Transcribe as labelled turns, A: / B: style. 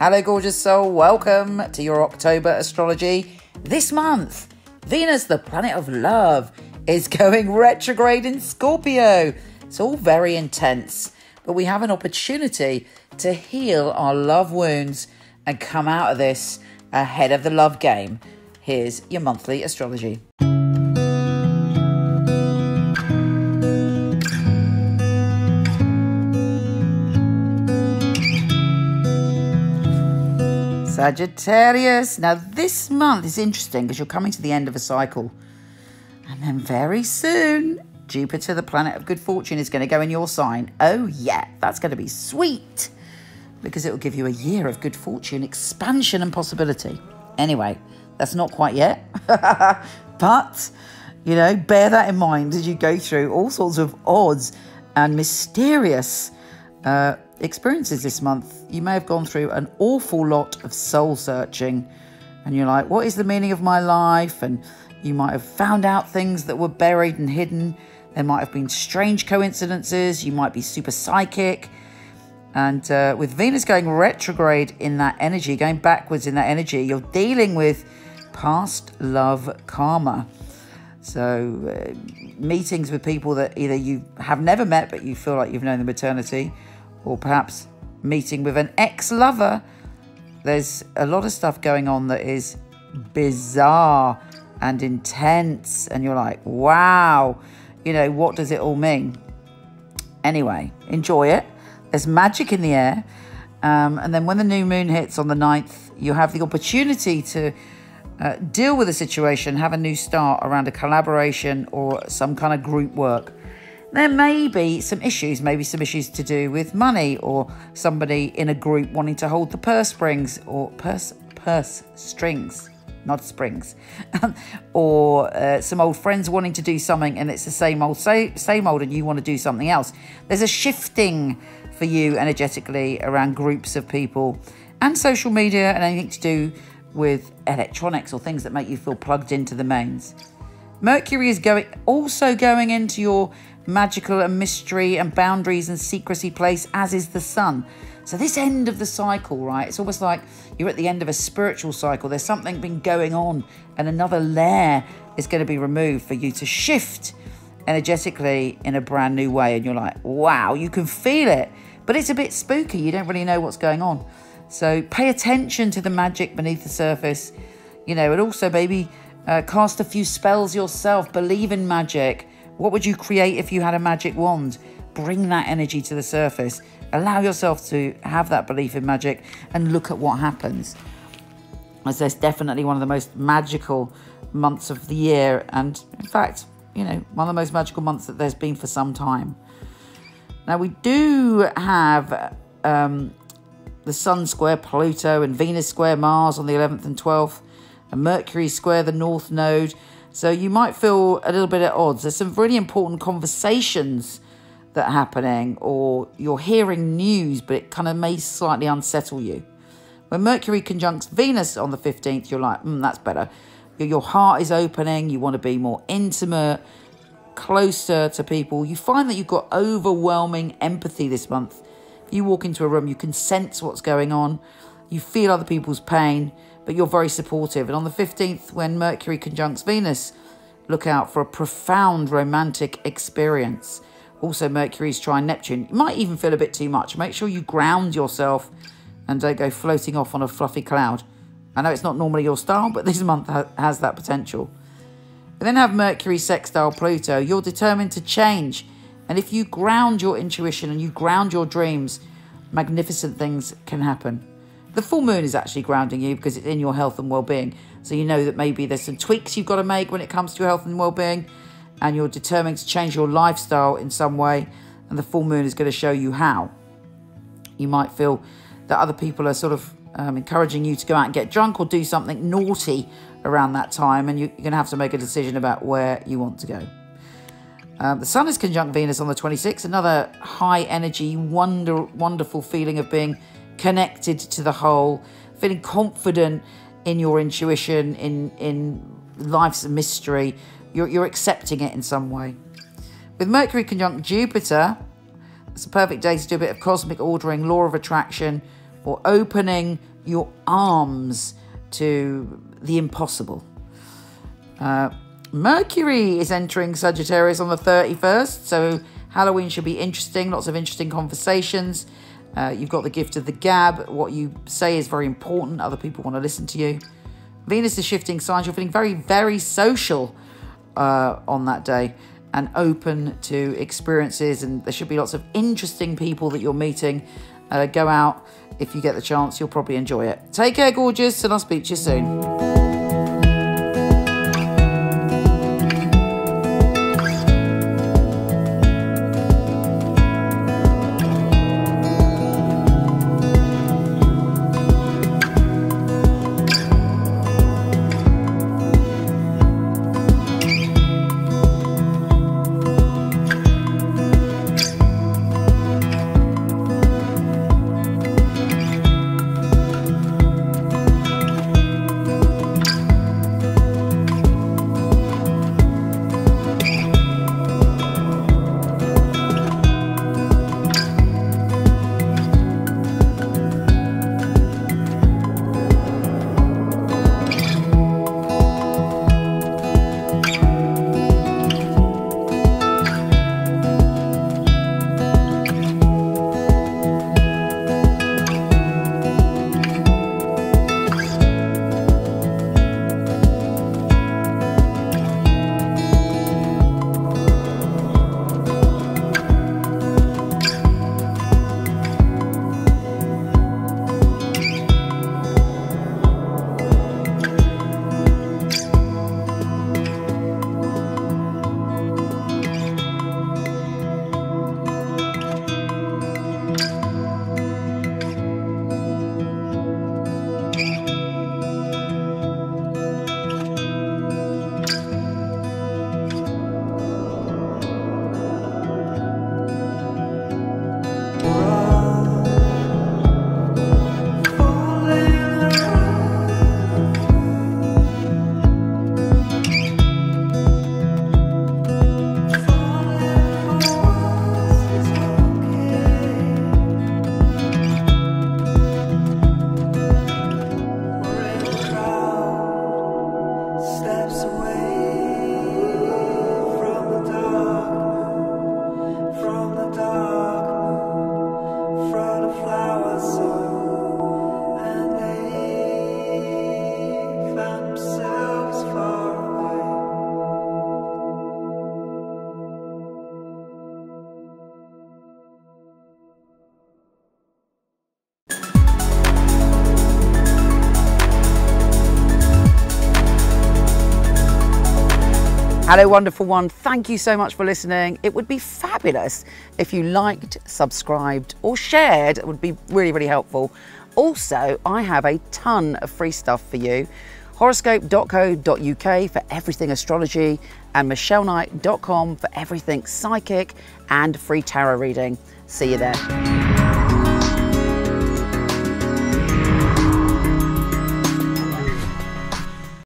A: Hello, gorgeous soul. Welcome to your October astrology. This month, Venus, the planet of love, is going retrograde in Scorpio. It's all very intense, but we have an opportunity to heal our love wounds and come out of this ahead of the love game. Here's your monthly astrology. Sagittarius. Now this month is interesting because you're coming to the end of a cycle. And then very soon, Jupiter, the planet of good fortune, is going to go in your sign. Oh yeah, that's going to be sweet. Because it will give you a year of good fortune, expansion and possibility. Anyway, that's not quite yet. But, you know, bear that in mind as you go through all sorts of odds and mysterious experiences this month. You may have gone through an awful lot of soul searching and you're like, what is the meaning of my life? And you might have found out things that were buried and hidden. There might have been strange coincidences. You might be super psychic. And with Venus going retrograde in that energy, going backwards in that energy, you're dealing with past love karma. So meetings with people that either you have never met but you feel like you've known them eternity, or perhaps meeting with an ex-lover. There's a lot of stuff going on that is bizarre and intense. And you're like, wow, you know, what does it all mean? Anyway, enjoy it. There's magic in the air. And then when the new moon hits on the 9th, you have the opportunity to deal with a situation, have a new start around a collaboration or some kind of group work. There may be some issues, maybe some issues to do with money or somebody in a group wanting to hold the purse strings or purse strings, not springs, or some old friends wanting to do something and it's the same old and you want to do something else. There's a shifting for you energetically around groups of people and social media and anything to do with electronics or things that make you feel plugged into the mains. Mercury is also going into your magical and mystery and boundaries and secrecy place, as is the sun. So this end of the cycle, right, it's almost like you're at the end of a spiritual cycle. There's something been going on and another layer is going to be removed for you to shift energetically in a brand new way. And you're like, wow, you can feel it, but it's a bit spooky. You don't really know what's going on. So pay attention to the magic beneath the surface, you know, and also maybe cast a few spells yourself. Believe in magic. What would you create if you had a magic wand? Bring that energy to the surface. Allow yourself to have that belief in magic and look at what happens. As there's definitely one of the most magical months of the year. And in fact, you know, one of the most magical months that there's been for some time. Now we do have the Sun square Pluto and Venus square Mars on the 11th and 12th. And Mercury square the North Node. So you might feel a little bit at odds. There's some really important conversations that are happening, or you're hearing news, but it kind of may slightly unsettle you. When Mercury conjuncts Venus on the 15th, you're like, that's better. Your heart is opening. You want to be more intimate, closer to people. You find that you've got overwhelming empathy this month. If you walk into a room, you can sense what's going on. You feel other people's pain, but you're very supportive. And on the 15th, when Mercury conjuncts Venus, look out for a profound romantic experience. Also, Mercury's trine Neptune. You might even feel a bit too much. Make sure you ground yourself and don't go floating off on a fluffy cloud. I know it's not normally your style, but this month has that potential. We then have Mercury sextile Pluto. You're determined to change. And if you ground your intuition and you ground your dreams, magnificent things can happen. The full moon is actually grounding you because it's in your health and well-being. So you know that maybe there's some tweaks you've got to make when it comes to your health and well-being, and you're determined to change your lifestyle in some way, and the full moon is going to show you how. You might feel that other people are sort of encouraging you to go out and get drunk or do something naughty around that time, and you're going to have to make a decision about where you want to go. The Sun is conjunct Venus on the 26th, another high energy, wonderful feeling of being connected to the whole, feeling confident in your intuition, in life's mystery. You're accepting it in some way. With Mercury conjunct Jupiter, it's a perfect day to do a bit of cosmic ordering, law of attraction, or opening your arms to the impossible. Mercury is entering Sagittarius on the 31st, so Halloween should be interesting, lots of interesting conversations. You've got the gift of the gab. What you say is very important. Other people want to listen to you. Venus is shifting signs. You're feeling very, very social on that day and open to experiences, and there should be lots of interesting people that you're meeting. Go out if you get the chance. You'll probably enjoy it. Take care, gorgeous, and I'll speak to you soon. Hello, wonderful one. Thank you so much for listening. It would be fabulous if you liked, subscribed, or shared. It would be really, really helpful. Also, I have a ton of free stuff for you. Horoscope.co.uk for everything astrology, and MicheleKnight.com for everything psychic and free tarot reading. See you there.